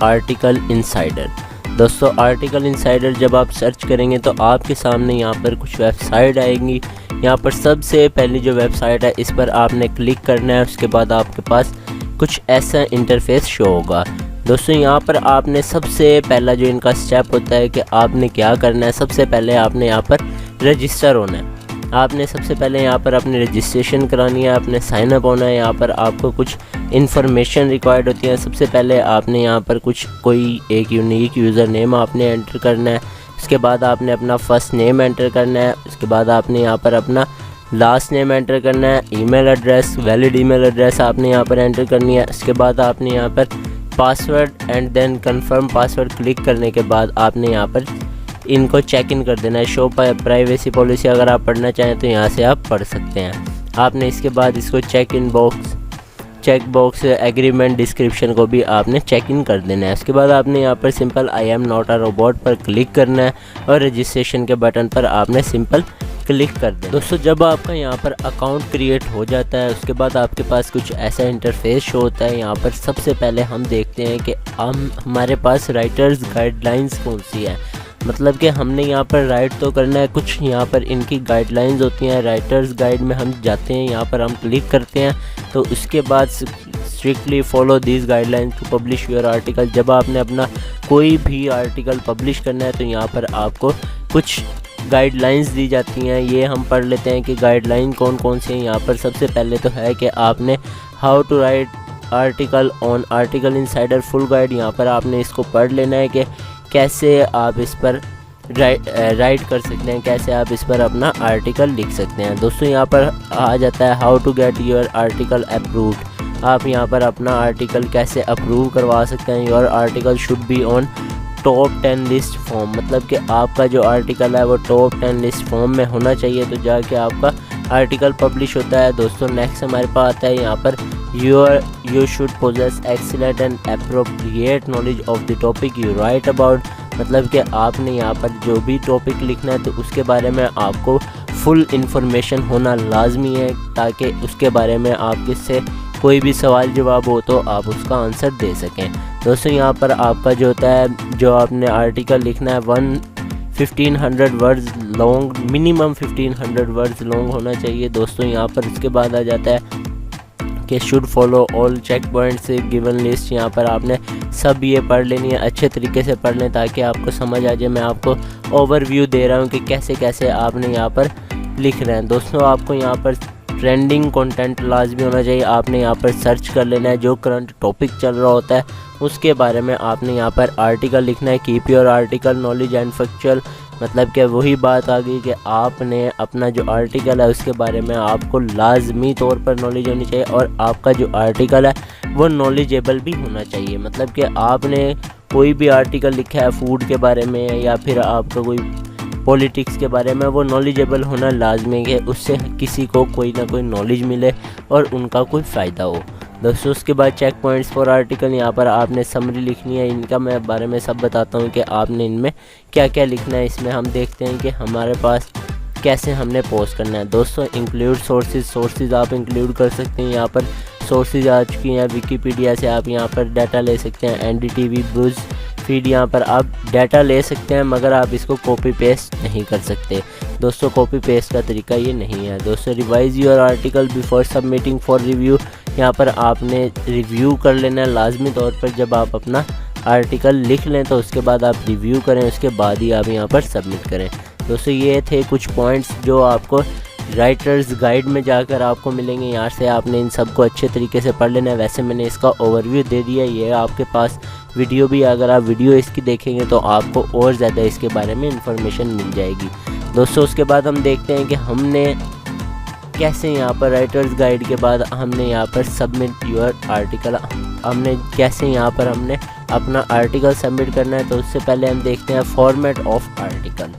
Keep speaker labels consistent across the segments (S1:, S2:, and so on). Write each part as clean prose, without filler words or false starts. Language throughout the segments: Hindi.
S1: Article insider. दोस्तों आर्टिकल इंसाइडर जब आप सर्च करेंगे तो आपके सामने यहाँ पर कुछ वेबसाइट आएंगी। यहाँ पर सबसे पहली जो वेबसाइट है इस पर आपने क्लिक करना है। उसके बाद आपके पास कुछ ऐसा इंटरफेस शो होगा। दोस्तों यहाँ पर आपने सबसे पहला जो इनका स्टेप होता है कि आपने क्या करना है, सबसे पहले आपने यहाँ पर रजिस्टर होना है। आपने सबसे पहले यहाँ पर अपनी रजिस्ट्रेशन करानी है, आपने साइन अप होना है। यहाँ पर आपको कुछ इन्फॉर्मेशन रिक्वायर्ड होती है। सबसे पहले आपने यहाँ पर कोई एक यूनिक यूज़र नेम आपने एंटर करना है। उसके बाद आपने अपना फर्स्ट नेम एंटर करना है। उसके बाद आपने यहाँ पर अपना लास्ट नेम एंटर करना है। Email address, valid email address आपने यहाँ पर एंटर करनी है। उसके बाद आपने यहाँ पर password and then confirm password click करने के बाद आपने यहाँ पर इनको चेक इन कर देना है। शो प्राइवेसी पॉलिसी अगर आप पढ़ना चाहें तो यहाँ से आप पढ़ सकते हैं। आपने इसके बाद इसको चेक बॉक्स एग्रीमेंट डिस्क्रिप्शन को भी आपने चेक इन कर देना है। उसके बाद आपने यहाँ पर simple I am not a robot पर क्लिक करना है और रजिस्ट्रेशन के बटन पर आपने सिंपल क्लिक कर दें। दोस्तों जब आपका यहाँ पर अकाउंट क्रिएट हो जाता है उसके बाद आपके पास कुछ ऐसा इंटरफेस शो होता है। यहाँ पर सबसे पहले हम देखते हैं कि हमारे पास राइटर्स गाइडलाइंस कौन सी है। मतलब कि हमने यहाँ पर राइट तो करना है, कुछ यहाँ पर इनकी गाइडलाइंस होती हैं। राइटर्स गाइड में हम जाते हैं, यहाँ पर हम क्लिक करते हैं तो उसके बाद strictly follow this guidelines to publish your article. जब आपने अपना कोई भी आर्टिकल पब्लिश करना है तो यहाँ पर आपको कुछ गाइडलाइंस दी जाती हैं। ये हम पढ़ लेते हैं कि गाइडलाइन कौन कौन सी हैं। यहाँ पर सबसे पहले तो है कि आपने how to write article on article insider full guide. यहाँ पर आपने इसको पढ़ लेना है कि कैसे आप इस पर राइट कर सकते हैं, कैसे आप इस पर अपना आर्टिकल लिख सकते हैं। दोस्तों यहाँ पर आ जाता है how to get your article approved. आप यहाँ पर अपना आर्टिकल कैसे अप्रूव करवा सकते हैं। Your article should be on top 10 list form. मतलब कि आपका जो आर्टिकल है वो टॉप 10 लिस्ट फॉर्म में होना चाहिए तो जाके आपका आर्टिकल पब्लिश होता है। दोस्तों नेक्स्ट हमारे पास आता है यहाँ पर you should possess excellent and appropriate knowledge of the topic you write about। मतलब कि आपने यहाँ पर जो भी टॉपिक लिखना है तो उसके बारे में आपको फुल इंफॉर्मेशन होना लाजमी है ताकि उसके बारे में आप किससे कोई भी सवाल जवाब हो तो आप उसका आंसर दे सकें। दोस्तों यहाँ पर आपका जो होता है, जो आपने आर्टिकल लिखना है 1500 words long, minimum 1500 words long होना चाहिए। दोस्तों यहाँ पर उसके बाद आ जाता है कि should follow all check points given list. यहाँ पर आपने सब ये पढ़ लेनी है, अच्छे तरीके से पढ़ लें ताकि आपको समझ आ जाए। मैं आपको ओवरव्यू दे रहा हूँ कि कैसे कैसे आपने यहाँ पर लिख रहे हैं। दोस्तों आपको यहाँ पर ट्रेंडिंग कंटेंट लाजमी होना चाहिए। आपने यहाँ पर सर्च कर लेना है, जो करंट टॉपिक चल रहा होता है उसके बारे में आपने यहाँ पर आर्टिकल लिखना है। Keep your article knowledge and factual. मतलब कि वही बात आ गई कि आपने अपना जो आर्टिकल है उसके बारे में आपको लाजमी तौर पर नॉलेज होनी चाहिए और आपका जो आर्टिकल है वो नॉलेजेबल भी होना चाहिए। मतलब कि आपने कोई भी आर्टिकल लिखा है फूड के बारे में या फिर आपका कोई पॉलिटिक्स के बारे में, वो नॉलेजेबल होना लाजमी है, उससे किसी को कोई ना कोई नॉलेज मिले और उनका कोई फ़ायदा हो। दोस्तों उसके बाद चेक पॉइंट्स फॉर आर्टिकल। यहाँ पर आपने समरी लिखनी है। इनका मैं बारे में सब बताता हूँ कि आपने इनमें क्या क्या लिखना है। इसमें हम देखते हैं कि हमारे पास कैसे हमने पोस्ट करना है। दोस्तों इंक्लूड सोर्सेज आप इंक्लूड कर सकते हैं। यहाँ पर सोर्सेज आ चुकी हैं विकीपीडिया से, आप यहाँ पर डाटा ले सकते हैं। NDTV बुज फीड, यहाँ पर आप डाटा ले सकते हैं मगर आप इसको कॉपी पेस्ट नहीं कर सकते। दोस्तों कॉपी पेस्ट का तरीका ये नहीं है। दोस्तों revise your article before submitting for review. यहाँ पर आपने रिव्यू कर लेना है लाजमी तौर पर। जब आप अपना आर्टिकल लिख लें तो उसके बाद आप रिव्यू करें, उसके बाद ही आप यहाँ पर सबमिट करें। दोस्तों ये थे कुछ पॉइंट्स जो आपको राइटर्स गाइड में जाकर आपको मिलेंगे। यहाँ से आपने इन सबको अच्छे तरीके से पढ़ लेना है। वैसे मैंने इसका ओवरव्यू दे दिया, ये आपके पास वीडियो भी, अगर आप वीडियो इसकी देखेंगे तो आपको और ज़्यादा इसके बारे में इंफॉर्मेशन मिल जाएगी। दोस्तों उसके बाद हम देखते हैं कि हमने कैसे यहाँ पर राइटर्स गाइड के बाद हमने यहाँ पर सबमिट योर आर्टिकल, हमने कैसे यहाँ पर हमने अपना आर्टिकल सबमिट करना है। तो उससे पहले हम देखते हैं फॉर्मेट ऑफ आर्टिकल,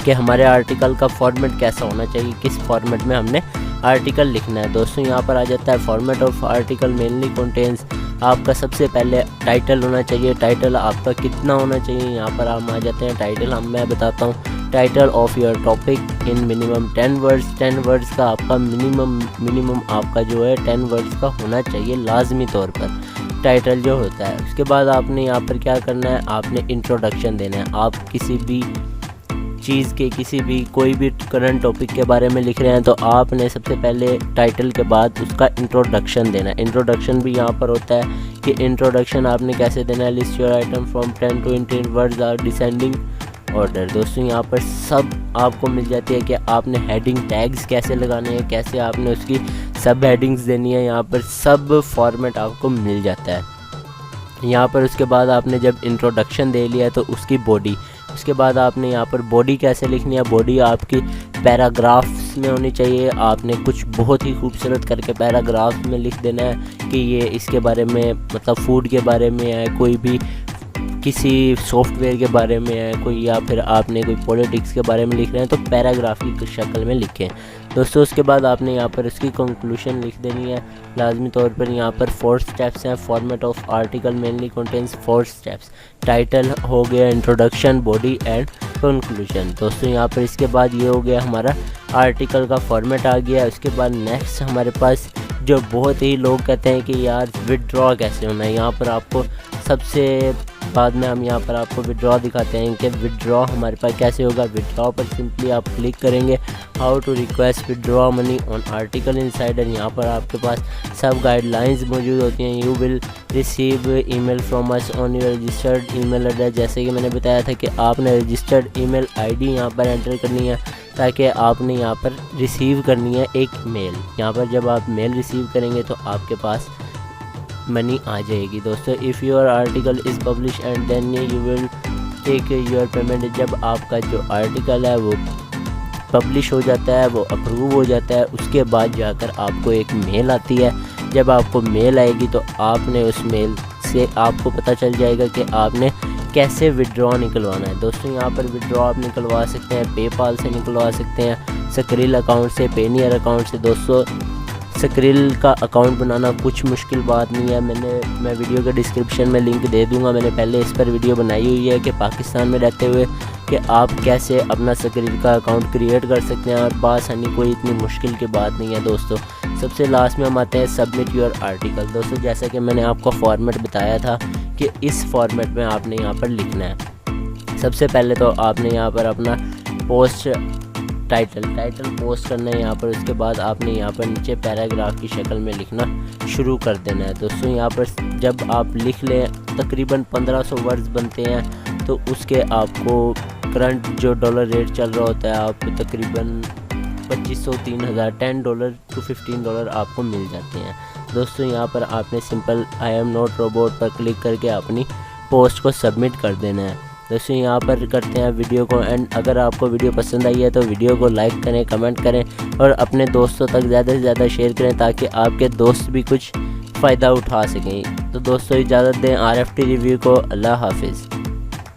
S1: कि हमारे आर्टिकल का फॉर्मेट कैसा होना चाहिए, किस फॉर्मेट में हमने आर्टिकल लिखना है। दोस्तों यहाँ पर आ जाता है format of article mainly contains. आपका सबसे पहले टाइटल होना चाहिए। टाइटल आपका कितना होना चाहिए, यहाँ पर हम आ जाते हैं टाइटल। मैं बताता हूँ title of your topic in minimum 10 words. 10 words का आपका मिनिमम आपका जो है 10 वर्ड्स का होना चाहिए लाजमी तौर पर। टाइटल जो होता है। उसके बाद आपने यहाँ पर क्या करना है, आपने इंट्रोडक्शन देना है। आप किसी भी चीज़ के किसी भी कोई भी करंट टॉपिक के बारे में लिख रहे हैं तो आपने सबसे पहले टाइटल के बाद उसका इंट्रोडक्शन देना है। इंट्रोडक्शन भी यहाँ पर होता है कि इंट्रोडक्शन आपने कैसे देना है। List your item from 10 to 18 words are descending order. दोस्तों यहाँ पर सब आपको मिल जाती है कि आपने हेडिंग टैग्स कैसे लगाने हैं, कैसे आपने उसकी सब हेडिंग्स देनी है। यहाँ पर सब फॉर्मेट आपको मिल जाता है यहाँ पर। उसके बाद आपने जब इंट्रोडक्शन दे लिया तो उसकी बॉडी, उसके बाद आपने यहाँ पर बॉडी कैसे लिखनी है। बॉडी आपकी पैराग्राफ्स में होनी चाहिए। आपने कुछ बहुत ही खूबसूरत करके पैराग्राफ्स में लिख देना है कि ये इसके बारे में, मतलब फूड के बारे में है, कोई भी किसी सॉफ्टवेयर के बारे में है कोई, या फिर आपने कोई पॉलिटिक्स के बारे में लिख रहे हैं तो पैराग्राफ की शक्ल में लिखें दोस्तों। उसके बाद आपने यहाँ पर इसकी कंक्लूशन लिख देनी है लाजमी तौर पर। यहाँ पर 4 स्टेप्स हैं। Format of article mainly contains 4 steps. Title हो गया, इंट्रोडक्शन, बॉडी एंड कंक्लूजन। दोस्तों यहाँ पर इसके बाद ये हो गया हमारा आर्टिकल का फॉर्मेट आ गया। उसके बाद नेक्स्ट हमारे पास जो बहुत ही लोग कहते हैं कि यार विड्रॉ कैसे होना है, यहाँ पर आपको सबसे बाद में हम यहाँ पर आपको विड्रॉ दिखाते हैं कि विड्रॉ हमारे पास कैसे होगा। विड्रॉ पर सिंपली आप क्लिक करेंगे, how to request withdraw money on Article Insider. यहाँ पर आपके पास सब गाइडलाइंस मौजूद होती हैं। You will receive email from us on your registered email address. जैसे कि मैंने बताया था कि आपने रजिस्टर्ड ईमेल आईडी यहाँ पर एंटर करनी है ताकि आपने यहाँ पर रिसीव करनी है एक मेल। यहाँ पर जब आप मेल रिसीव करेंगे तो आपके पास मनी आ जाएगी दोस्तों। If your article is publish and then you will take your payment. जब आपका जो आर्टिकल है वो पब्लिश हो जाता है, वो अप्रूव हो जाता है, उसके बाद जाकर आपको एक मेल आती है। जब आपको मेल आएगी तो आपने उस मेल से आपको पता चल जाएगा कि आपने कैसे विड्रॉ निकलवाना है। दोस्तों यहाँ पर विड्रॉ आप निकलवा सकते हैं पेपाल से, निकलवा सकते हैं स्क्रिल अकाउंट से, पेनियर अकाउंट से। दोस्तों स्क्रिल का अकाउंट बनाना कुछ मुश्किल बात नहीं है। मैं वीडियो के डिस्क्रिप्शन में लिंक दे दूंगा। मैंने पहले इस पर वीडियो बनाई हुई है कि पाकिस्तान में रहते हुए कि आप कैसे अपना स्क्रिल का अकाउंट क्रिएट कर सकते हैं, और बासानी कोई इतनी मुश्किल की बात नहीं है दोस्तों। सबसे लास्ट में हम आते हैं सबमिट योर आर्टिकल। दोस्तों जैसा कि मैंने आपको फॉर्मेट बताया था कि इस फॉर्मेट में आपने यहाँ पर लिखना है। सबसे पहले तो आपने यहाँ पर अपना पोस्ट टाइटल पोस्ट करना है यहाँ पर। उसके बाद आपने यहाँ पर नीचे पैराग्राफ की शक्ल में लिखना शुरू कर देना है। दोस्तों यहाँ पर जब आप लिख लें तकरीबन 1500 वर्ड्स बनते हैं तो उसके आपको करंट जो डॉलर रेट चल रहा होता है आपको तकरीबन 2500 3000 $10 to $15 आपको मिल जाते हैं। दोस्तों यहाँ पर आपने simple I am not robot पर क्लिक करके अपनी पोस्ट को सबमिट कर देना है। दोस्तों यहाँ पर करते हैं वीडियो को एंड। अगर आपको वीडियो पसंद आई है तो वीडियो को लाइक करें, कमेंट करें और अपने दोस्तों तक ज़्यादा से ज़्यादा शेयर करें ताकि आपके दोस्त भी कुछ फ़ायदा उठा सकें। तो दोस्तों इजाज़त दें RFT रिव्यू को। अल्लाह हाफिज़।